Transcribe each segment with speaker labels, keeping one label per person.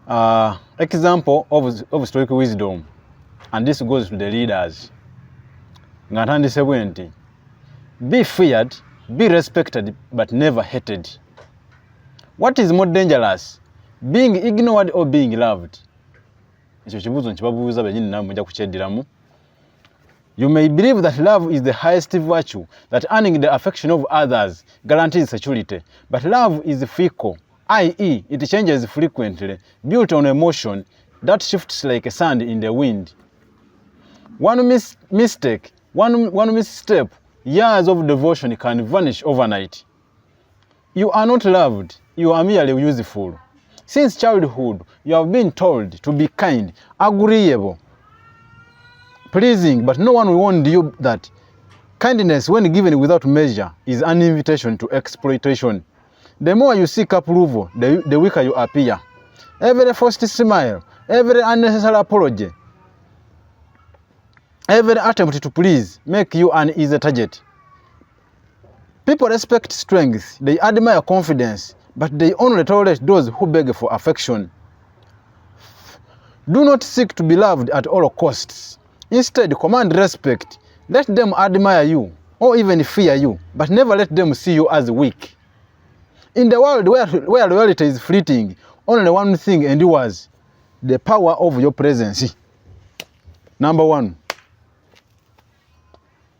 Speaker 1: Example of stoic wisdom, and this goes to the leaders. Ngatandise bwenti. Be feared, be respected, but never hated. What is more dangerous, being ignored or being loved? You may believe that love is the highest virtue, that earning the affection of others guarantees security, but love is fickle, i.e., it changes frequently, built on emotion that shifts like a sand in the wind. One mistake, one misstep, years of devotion can vanish overnight. You are not loved, you are merely useful. Since childhood, you have been told to be kind, agreeable, pleasing, but no one warned you that kindness, when given without measure, is an invitation to exploitation. The more you seek approval, the weaker you appear. Every forced smile, every unnecessary apology, every attempt to please make you an easy target. People respect strength, they admire confidence, but they only tolerate those who beg for affection. Do not seek to be loved at all costs. Instead, command respect. Let them admire you or even fear you, but never let them see you as weak. In the world where loyalty is fleeting, only one thing endures: the power of your presence. Number one.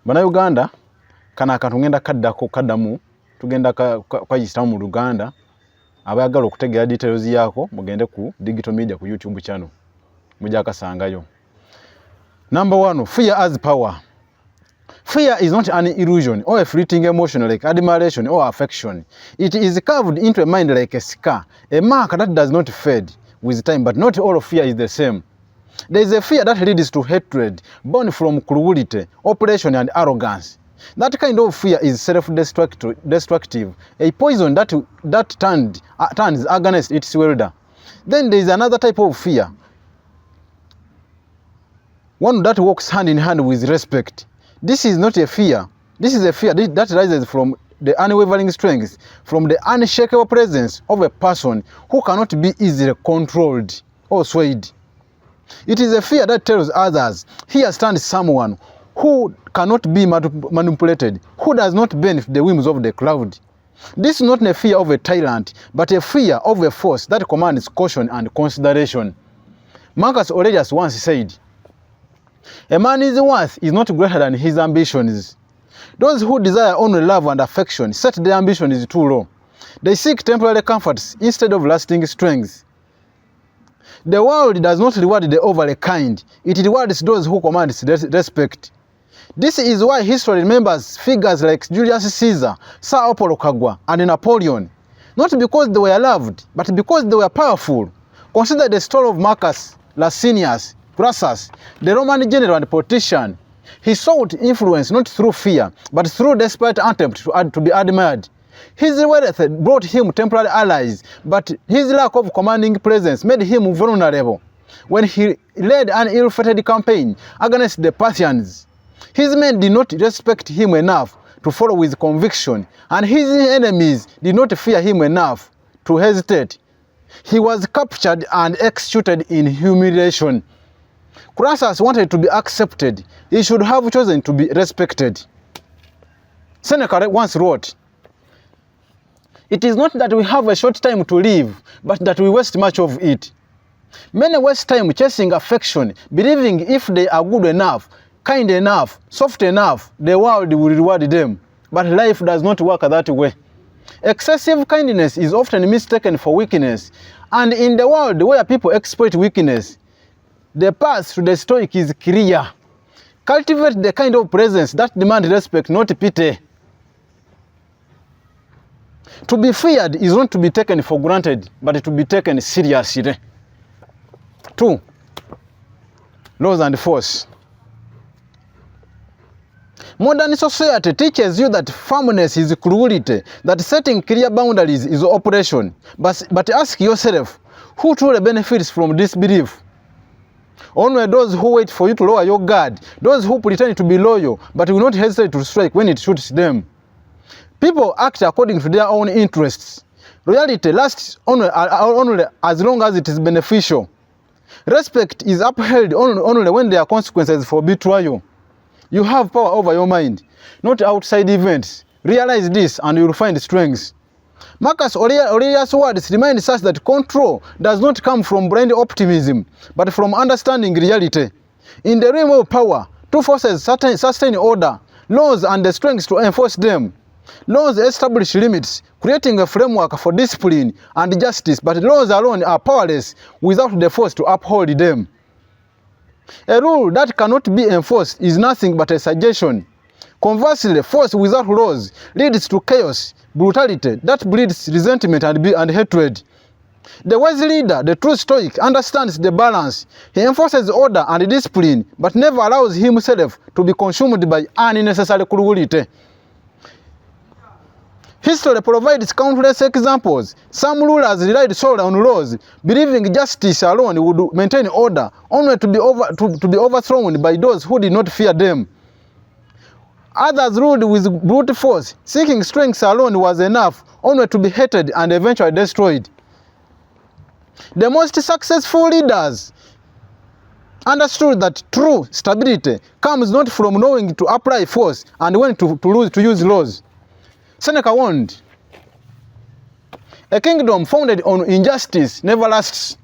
Speaker 1: Bana Uganda, kana katungenda kaddamu, tugenda kwayisitamu mu Uganda. Abayagala okutegera details yako, mugende ku digital media ku YouTube channel. Mujja kasangayo. Number one, fear as power. Fear is not an illusion or a fleeting emotion like admiration or affection. It is carved into a mind like a scar, a mark that does not fade with time, but not all fear is the same. There is a fear that leads to hatred, born from cruelty, oppression, and arrogance. That kind of fear is self-destructive, a poison that turns against its wielder. Then there is another type of fear, one that walks hand in hand with respect. This is not a fear. This is a fear that rises from the unwavering strength, from the unshakable presence of a person who cannot be easily controlled or swayed. It is a fear that tells others, here stands someone who cannot be manipulated, who does not bend the whims of the crowd. This is not a fear of a tyrant, but a fear of a force that commands caution and consideration. Marcus Aurelius once said, a man's worth is not greater than his ambitions. Those who desire only love and affection set their ambitions too low. They seek temporary comforts instead of lasting strength. The world does not reward the overly kind. It rewards those who command respect. This is why history remembers figures like Julius Caesar, Sir Opolokagwa, and Napoleon. Not because they were loved, but because they were powerful. Consider the story of Marcus Licinius Crassus, the Roman general and politician. He sought influence not through fear, but through desperate attempt to be admired. His wealth brought him temporary allies, but his lack of commanding presence made him vulnerable. When he led an ill-fated campaign against the Parthians, his men did not respect him enough to follow with conviction, and his enemies did not fear him enough to hesitate. He was captured and executed in humiliation. Crassus wanted to be accepted. He should have chosen to be respected. Seneca once wrote, it is not that we have a short time to live, but that we waste much of it. Many waste time chasing affection, believing if they are good enough, kind enough, soft enough, the world will reward them. But life does not work that way. Excessive kindness is often mistaken for weakness. And in the world where people exploit weakness, the path to the stoic is clear. Cultivate the kind of presence that demands respect, not pity. To be feared is not to be taken for granted, but to be taken seriously. 2. Laws and force. Modern society teaches you that firmness is cruelty, that setting clear boundaries is oppression. But ask yourself, who truly benefits from this belief? Only those who wait for you to lower your guard, those who pretend to be loyal, but will not hesitate to strike when it suits them. People act according to their own interests. Loyalty lasts only as long as it is beneficial. Respect is upheld only when there are consequences for betrayal. You have power over your mind, not outside events. Realize this and you will find strength. Marcus Aurelius' words remind us that control does not come from blind optimism, but from understanding reality. In the realm of power, two forces sustain order, laws and the strength to enforce them. Laws establish limits, creating a framework for discipline and justice, but laws alone are powerless without the force to uphold them. A rule that cannot be enforced is nothing but a suggestion. Conversely, force without laws leads to chaos, brutality that breeds resentment and hatred. The wise leader, the true Stoic, understands the balance. He enforces order and discipline, but never allows himself to be consumed by unnecessary cruelty. History provides countless examples. Some rulers relied solely on laws, believing justice alone would maintain order, only to be overthrown by those who did not fear them. Others ruled with brute force, thinking strength alone was enough, only to be hated and eventually destroyed. The most successful leaders understood that true stability comes not from knowing to apply force and when to use laws. Seneca warned, "A kingdom founded on injustice never lasts."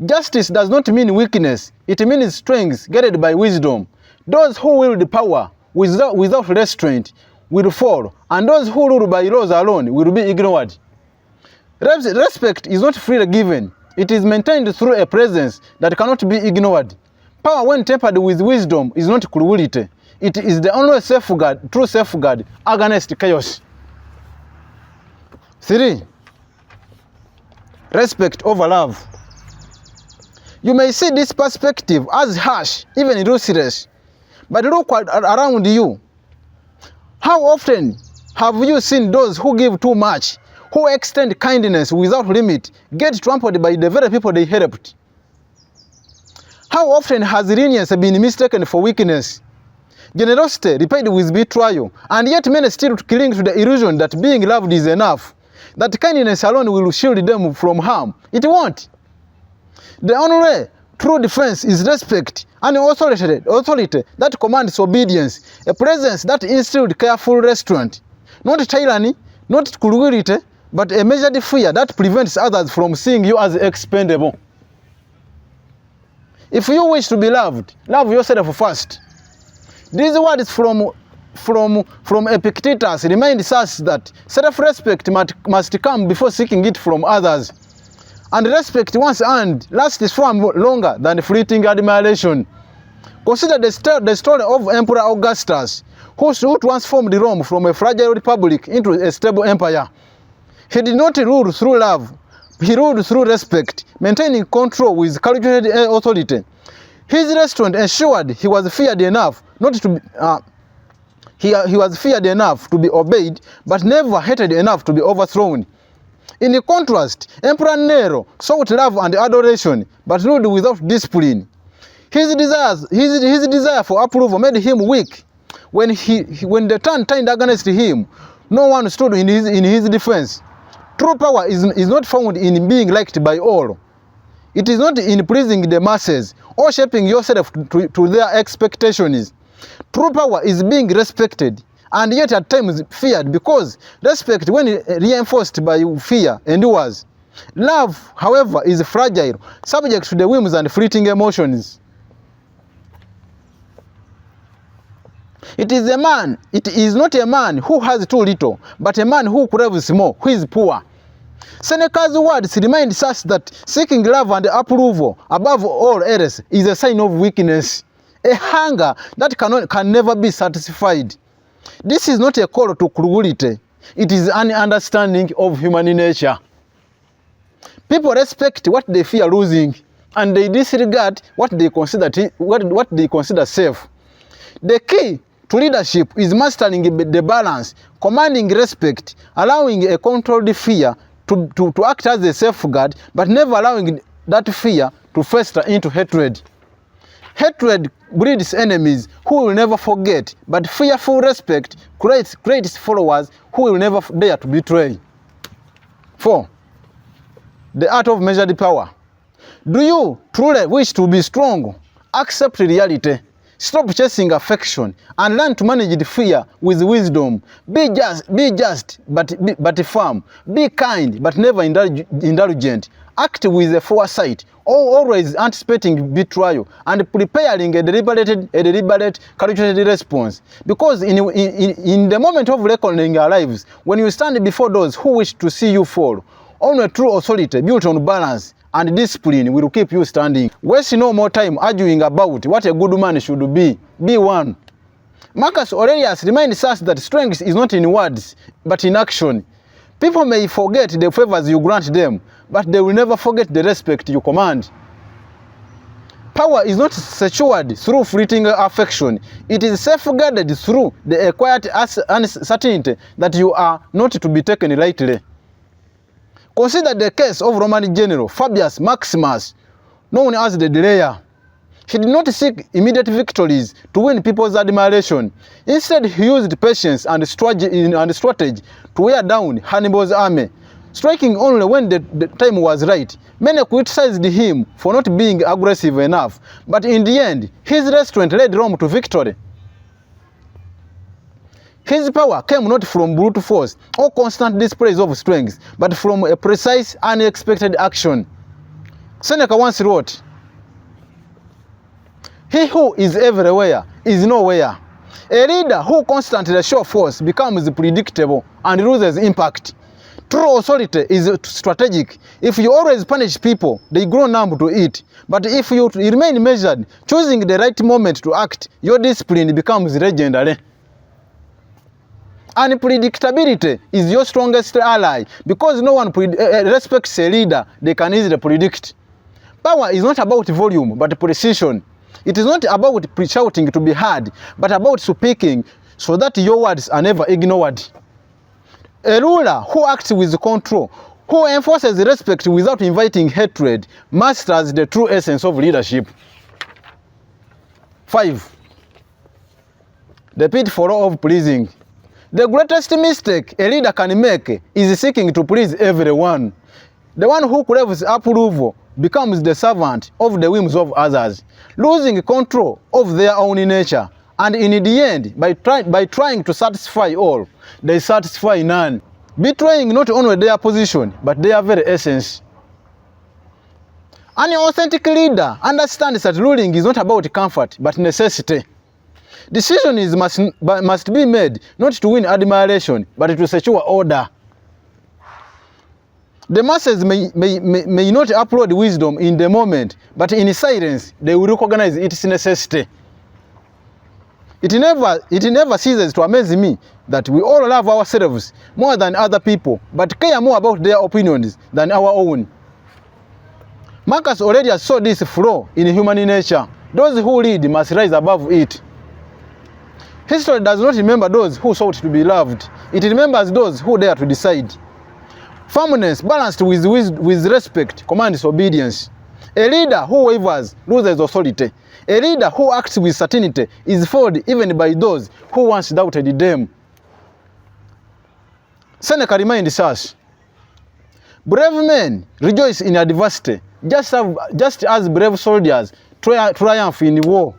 Speaker 1: Justice does not mean weakness, it means strength guided by wisdom. Those who wield power without restraint will fall, and those who rule by laws alone will be ignored. Respect is not freely given, it is maintained through a presence that cannot be ignored. Power, when tempered with wisdom, is not cruelty. It is the only true safeguard against chaos. 3. Respect over love. You may see this perspective as harsh, even ruthless, but look around you. How often have you seen those who give too much, who extend kindness without limit, get trampled by the very people they helped? How often has lenience been mistaken for weakness? Generosity repaid with betrayal, and yet many still cling to the illusion that being loved is enough, that kindness alone will shield them from harm. It won't. The only true defense is respect, an authority that commands obedience, a presence that instilled careful restraint, not tyranny, not cruelty, but a measured fear that prevents others from seeing you as expendable. If you wish to be loved, love yourself first. These words from Epictetus remind us that self-respect must come before seeking it from others. And respect once earned lasts far longer than fleeting admiration. Consider the story of Emperor Augustus, who transformed Rome from a fragile republic into a stable empire. He did not rule through love, he ruled through respect, maintaining control with calculated authority. His restraint ensured he was feared enough to be obeyed, but never hated enough to be overthrown. In contrast, Emperor Nero sought love and adoration, but ruled without discipline. His desire for approval made him weak. When the turn turned against him, no one stood in his defense. True power is not found in being liked by all. It is not in pleasing the masses or shaping yourself to their expectations. True power is being respected, and yet at times feared, because respect, when reinforced by fear, endures. Love, however, is fragile, subject to the whims and fleeting emotions. It is not a man who has too little, but a man who craves more, who is poor. Seneca's words remind us that seeking love and approval above all else is a sign of weakness, a hunger that can never be satisfied. This is not a call to cruelty, it is an understanding of human nature. People respect what they fear losing, and they disregard what they consider safe. The key to leadership is mastering the balance, commanding respect, allowing a controlled fear to act as a safeguard, but never allowing that fear to fester into hatred. Hatred breeds enemies who will never forget, but fearful respect creates followers who will never dare to betray. 4. The art of measured power. Do you truly wish to be strong? Accept reality. Stop chasing affection and learn to manage the fear with wisdom. Be just, but firm. Be kind, but never indulgent. Act with a foresight, always anticipating betrayal and preparing a deliberate, calculated response. Because in the moment of reckoning our lives, when you stand before those who wish to see you fall, only true authority built on balance and discipline will keep you standing. Waste no more time arguing about what a good man should be. Be one. Marcus Aurelius reminds us that strength is not in words, but in action. People may forget the favors you grant them, but they will never forget the respect you command. Power is not secured through fleeting affection. It is safeguarded through the quiet uncertainty that you are not to be taken lightly. Consider the case of Roman general Fabius Maximus, known as the Delayer. He did not seek immediate victories to win people's admiration. Instead, he used patience and strategy to wear down Hannibal's army, striking only when the time was right. Many criticized him for not being aggressive enough, but in the end, his restraint led Rome to victory. His power came not from brute force or constant displays of strength, but from a precise, unexpected action. Seneca once wrote, "He who is everywhere is nowhere." A leader who constantly shows force becomes predictable and loses impact. True authority is strategic. If you always punish people, they grow numb to it. But if you remain measured, choosing the right moment to act, your discipline becomes legendary. Unpredictability is your strongest ally, because no one respects a leader they can easily predict. Power is not about volume, but precision. It is not about shouting to be heard, but about speaking so that your words are never ignored. A ruler who acts with control, who enforces respect without inviting hatred, masters the true essence of leadership. 5. The pitfall of pleasing. The greatest mistake a leader can make is seeking to please everyone. The one who craves approval becomes the servant of the whims of others, losing control of their own nature, and in the end, by trying to satisfy all, they satisfy none, betraying not only their position, but their very essence. An authentic leader understands that ruling is not about comfort, but necessity. Decisions must be made not to win admiration, but to secure order. The masses may not applaud wisdom in the moment, but in silence they will recognize its necessity. It never ceases to amaze me that we all love ourselves more than other people, but care more about their opinions than our own. Marcus Aurelius saw this flaw in human nature. Those who lead must rise above it. History does not remember those who sought to be loved. It remembers those who dare to decide. Firmness balanced with respect commands obedience. A leader who wavers loses authority. A leader who acts with certainty is followed even by those who once doubted them. Seneca reminds us, brave men rejoice in adversity, just as brave soldiers triumph in war.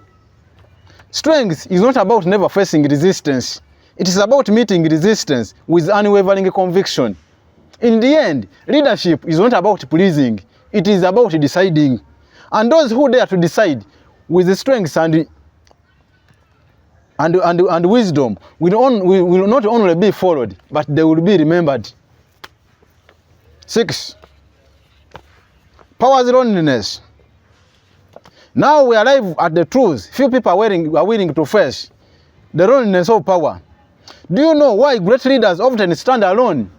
Speaker 1: Strength is not about never facing resistance. It is about meeting resistance with unwavering conviction. In the end, leadership is not about pleasing. It is about deciding. And those who dare to decide with strength and wisdom will not only be followed, but they will be remembered. 6. Power's loneliness. Now we arrive at the truth few people are willing to face, the loneliness of power. Do you know why great leaders often stand alone?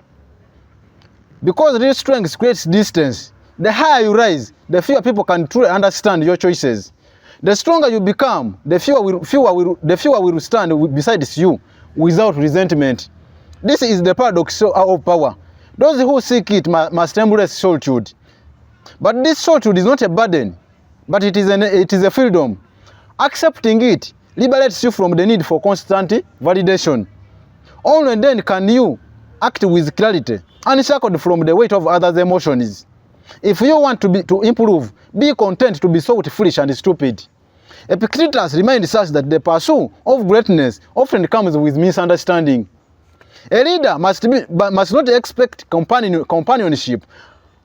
Speaker 1: Because real strength creates distance. The higher you rise, the fewer people can truly understand your choices. The stronger you become, the fewer will stand beside you without resentment. This is the paradox of power. Those who seek it must embrace solitude. But this solitude is not a burden, but it is a freedom. Accepting it liberates you from the need for constant validation. Only then can you act with clarity, unshackled from the weight of others' emotions. If you want to improve, be content to be thought foolish and stupid. Epictetus reminds us that the pursuit of greatness often comes with misunderstanding. A leader must not expect companionship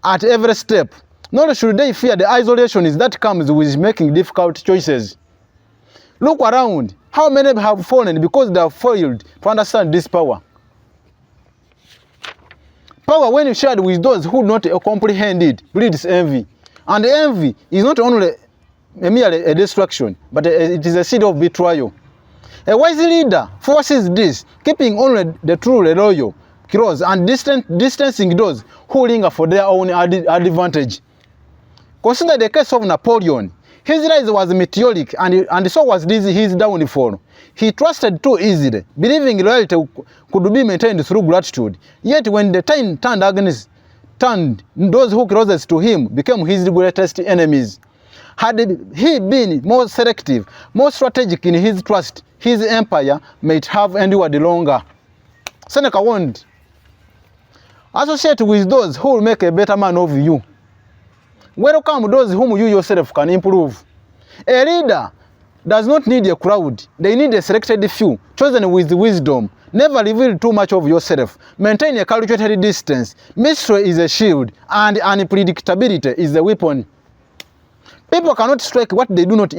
Speaker 1: at every step, nor should they fear the isolation that comes with making difficult choices. Look around. How many have fallen because they have failed to understand this power? Power, when shared with those who do not comprehend it, breeds envy. And envy is not only merely a distraction, but it is a seed of betrayal. A wise leader forces this, keeping only the truly loyal close and distancing those who linger for their own advantage. Consider the case of Napoleon. His rise was meteoric, and so was his downfall. He trusted too easily, believing loyalty could be maintained through gratitude. Yet when the time turned, those who closest to him became his greatest enemies. Had he been more selective, more strategic in his trust, his empire might have endured longer. Seneca warned, associate with those who will make a better man of you. Welcome those whom you yourself can improve. A leader does not need a crowd. They need a selected few, chosen with wisdom. Never reveal too much of yourself. Maintain a calculated distance. Mystery is a shield, and unpredictability is a weapon. People cannot strike what they do not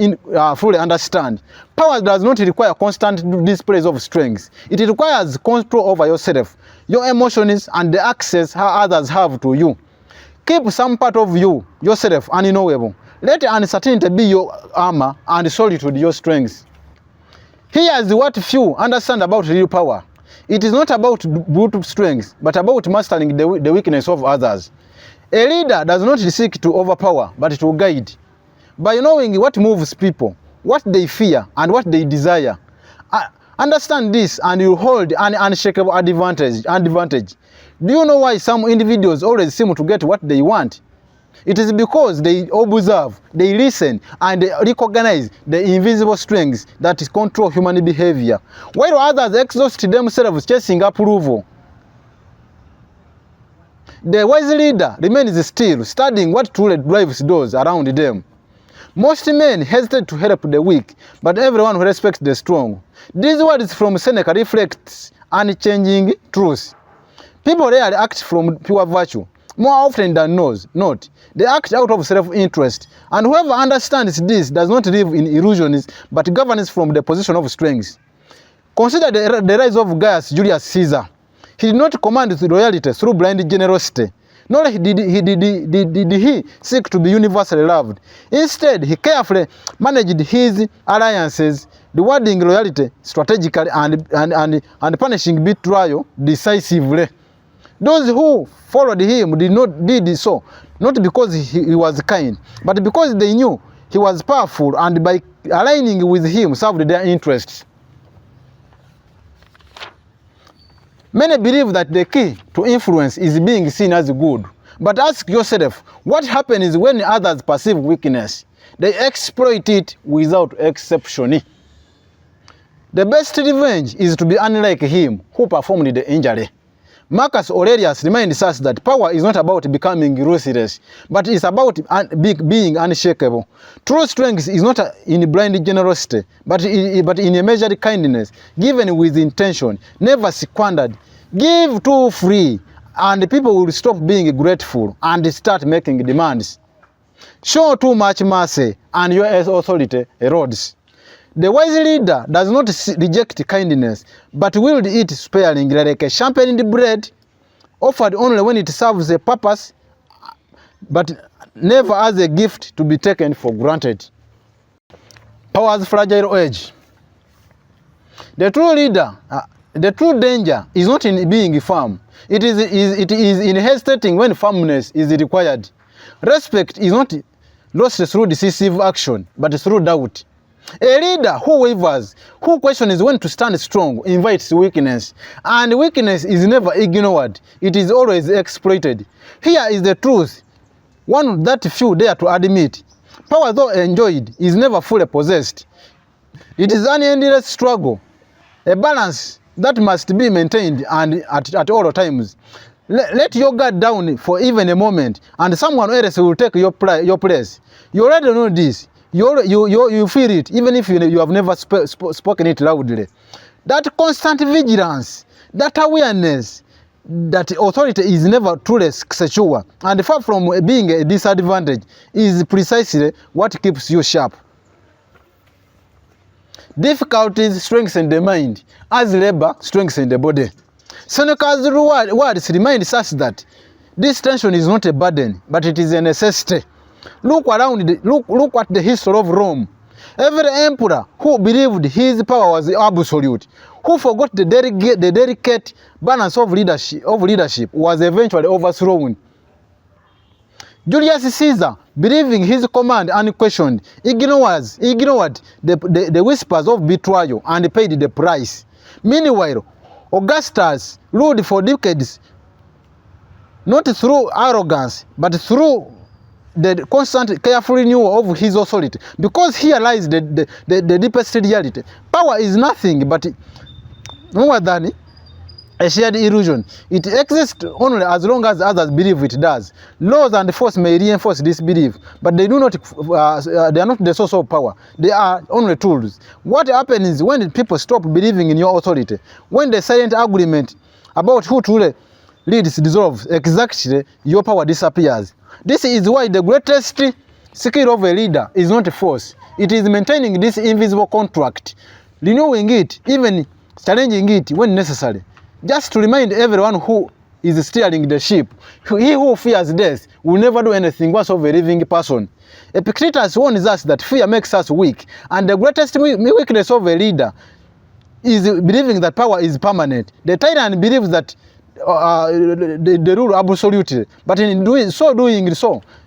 Speaker 1: fully understand. Power does not require constant displays of strength. It requires control over yourself, your emotions, and the access how others have to you. Keep some part of yourself unknowable. Let uncertainty be your armor and solitude your strength. Here is what few understand about real power. It is not about brute strength, but about mastering the weakness of others. A leader does not seek to overpower, but to guide. By knowing what moves people, what they fear, and what they desire. Understand this and you hold an unshakable advantage. Do you know why some individuals always seem to get what they want? It is because they observe, they listen, and they recognize the invisible strengths that control human behavior, while others exhaust themselves chasing approval. The wise leader remains still, studying what truly drives those around them. Most men hesitate to help the weak, but everyone who respects the strong. These words from Seneca reflects unchanging truth. People rarely act from pure virtue. More often than not, they act out of self-interest. And whoever understands this does not live in illusions, but governs from the position of strength. Consider the rise of Gaius Julius Caesar. He did not command loyalty through blind generosity, nor did he seek to be universally loved. Instead, he carefully managed his alliances, rewarding loyalty strategically and punishing betrayal decisively. Those who followed him did so, not because he was kind, but because they knew he was powerful, and by aligning with him served their interests. Many believe that the key to influence is being seen as good. But ask yourself, what happens when others perceive weakness? They exploit it without exception. The best revenge is to be unlike him who performed the injury. Marcus Aurelius reminds us that power is not about becoming ruthless, but it's about being unshakable. True strength is not in blind generosity, but in a measured kindness, given with intention, never squandered. Give too free, and people will stop being grateful and start making demands. Show too much mercy, and your authority erodes. The wise leader does not reject kindness, but wield it sparingly, like a champagne bread, offered only when it serves a purpose, but never as a gift to be taken for granted. Power's fragile edge. The true danger is not in being firm. It is in hesitating when firmness is required. Respect is not lost through decisive action, but through doubt. A leader who wavers, who questions when to stand strong, invites weakness. And weakness is never ignored. It is always exploited. Here is the truth, one that few dare to admit. Power, though enjoyed, is never fully possessed. It is an endless struggle, a balance that must be maintained and at all times. Let your guard down for even a moment, and someone else will take your place. You already know this. You feel it, even if you have never spoken it loudly. That constant vigilance, that awareness, that authority is never truly secure, and far from being a disadvantage, is precisely what keeps you sharp. Difficulties strengthen the mind, as labor strengthens the body. Seneca's words remind us that this tension is not a burden, but it is a necessity. Look around, look at the history of Rome. Every emperor who believed his power was absolute, who forgot the delicate balance of leadership, was eventually overthrown. Julius Caesar, believing his command unquestioned, ignored the whispers of betrayal and paid the price. Meanwhile, Augustus ruled for decades, not through arrogance, but through the constant careful renewal of his authority, because here lies the deepest reality. Power is nothing but more than a shared illusion. It exists only as long as others believe it does. Laws and force may reinforce this belief, but they do not. They are not the source of power. They are only tools. What happens when people stop believing in your authority? When the silent argument about who truly leads dissolves, exactly your power disappears. This is why the greatest skill of a leader is not force. It is maintaining this invisible contract, renewing it, even challenging it when necessary. Just to remind everyone who is steering the ship, he who fears death will never do anything worse of a living person. Epictetus warns us that fear makes us weak, and the greatest weakness of a leader is believing that power is permanent. The tyrant believes that they rule absolutely, but in doing so,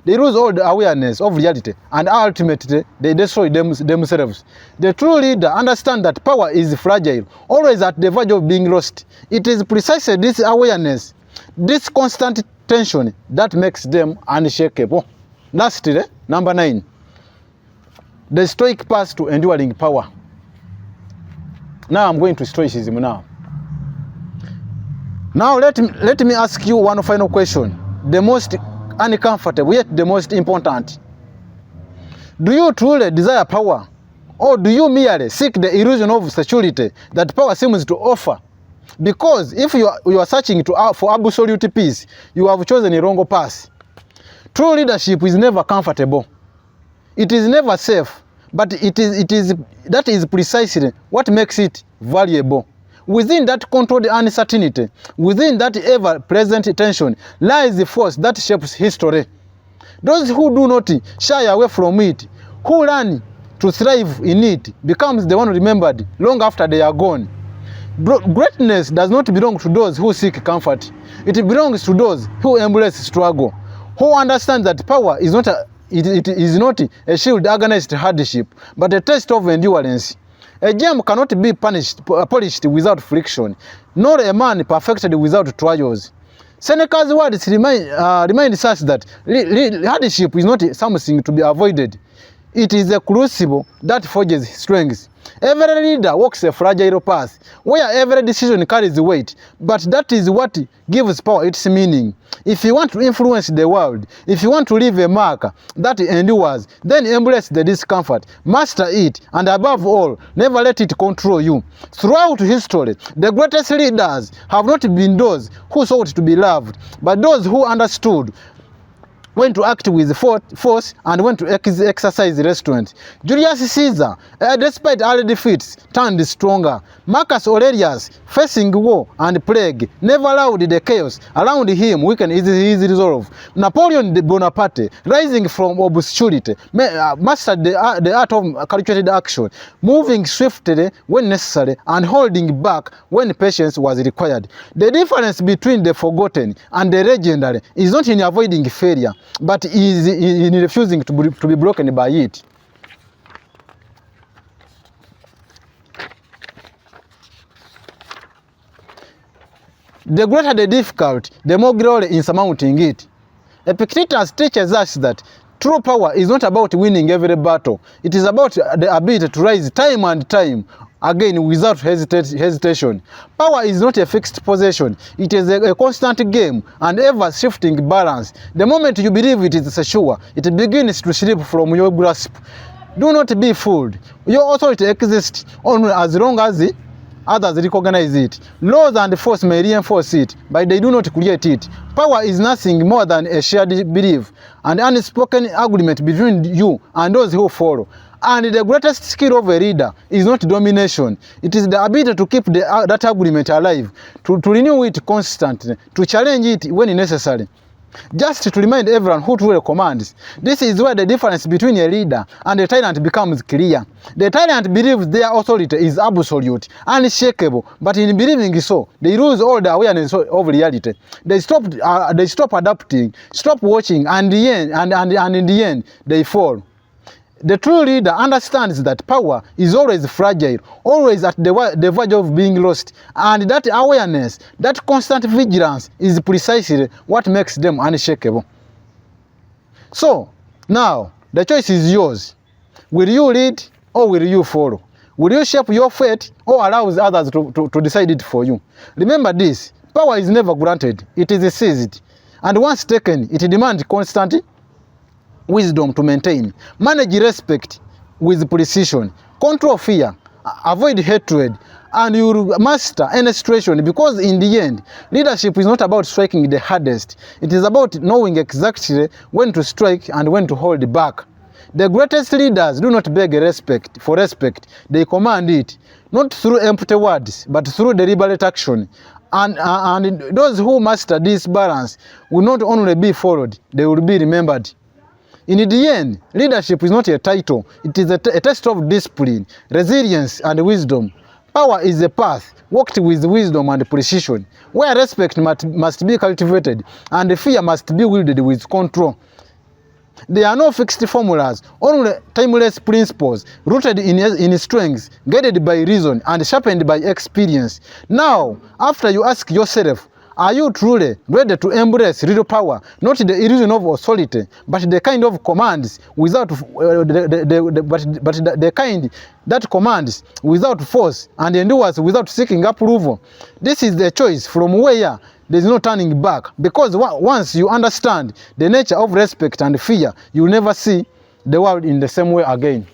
Speaker 1: they lose all the awareness of reality, and ultimately they destroy themselves. The true leader understands that power is fragile, always at the verge of being lost. It is precisely this awareness, this constant tension, that makes them unshakable. Lastly, number 9, the stoic path to enduring power. Now I'm going to stoicism now. Now let me ask you one final question, the most uncomfortable yet the most important. Do you truly desire power, or do you merely seek the illusion of security that power seems to offer? Because if you are searching for absolute peace, you have chosen a wrong path. True leadership is never comfortable. It is never safe, but that is precisely what makes it valuable. Within that controlled uncertainty, within that ever-present tension, lies the force that shapes history. Those who do not shy away from it, who learn to thrive in it, becomes the one remembered long after they are gone. Greatness does not belong to those who seek comfort. It belongs to those who embrace struggle, who understand that power is not a shield against hardship, but a test of endurance. A gem cannot be polished without friction, nor a man perfected without trials. Seneca's words remind us that hardship is not something to be avoided. It is a crucible that forges strength. Every leader walks a fragile path, where every decision carries weight, but that is what gives power its meaning. If you want to influence the world, if you want to leave a mark that endures, then embrace the discomfort, master it, and above all, never let it control you. Throughout history, the greatest leaders have not been those who sought to be loved, but those who understood when to act with force and when to exercise restraint. Julius Caesar, despite early defeats, turned stronger. Marcus Aurelius, facing war and plague, never allowed the chaos around him weaken his resolve. Napoleon Bonaparte, rising from obscurity, mastered the art of calculated action, moving swiftly when necessary and holding back when patience was required. The difference between the forgotten and the legendary is not in avoiding failure, but is in refusing to be broken by it. The greater the difficulty, the more glory in surmounting it. Epictetus teaches us that true power is not about winning every battle. It is about the ability to rise time and time again without hesitation. Power is not a fixed possession. It is a constant game and ever-shifting balance. The moment you believe it is secure, it begins to slip from your grasp. Do not be fooled. Your authority exists only as long as others recognize it. Laws and force may reinforce it, but they do not create it. Power is nothing more than a shared belief, an unspoken agreement between you and those who follow. And the greatest skill of a leader is not domination. It is the ability to keep that agreement alive, to renew it constantly, to challenge it when necessary. Just to remind everyone who truly commands. This is where the difference between a leader and a tyrant becomes clear. The tyrant believes their authority is absolute, unshakable, but in believing so, they lose all the awareness of reality. They stop adapting, stop watching, and in the end, they fall. The true leader understands that power is always fragile, always at the verge of being lost, and that awareness, that constant vigilance is precisely what makes them unshakable. So, now, the choice is yours. Will you lead or will you follow? Will you shape your fate or allow others to decide it for you? Remember this, power is never granted, it is seized, and once taken, it demands constant wisdom to maintain. Manage respect with precision. Control fear. Avoid hatred. And you will master any situation, because in the end, leadership is not about striking the hardest. It is about knowing exactly when to strike and when to hold back. The greatest leaders do not beg respect for respect. They command it, not through empty words, but through deliberate action. And those who master this balance will not only be followed, they will be remembered. In the end, leadership is not a title. It is a test of discipline, resilience, and wisdom. Power is a path walked with wisdom and precision, where respect must be cultivated and fear must be wielded with control. There are no fixed formulas, only timeless principles rooted in strengths, guided by reason and sharpened by experience. Now, after you ask yourself, are you truly ready to embrace real power, not the illusion of authority, but the kind of commands without the kind that commands without force and endures without seeking approval? This is the choice from where there is no turning back, because once you understand the nature of respect and fear, you will never see the world in the same way again.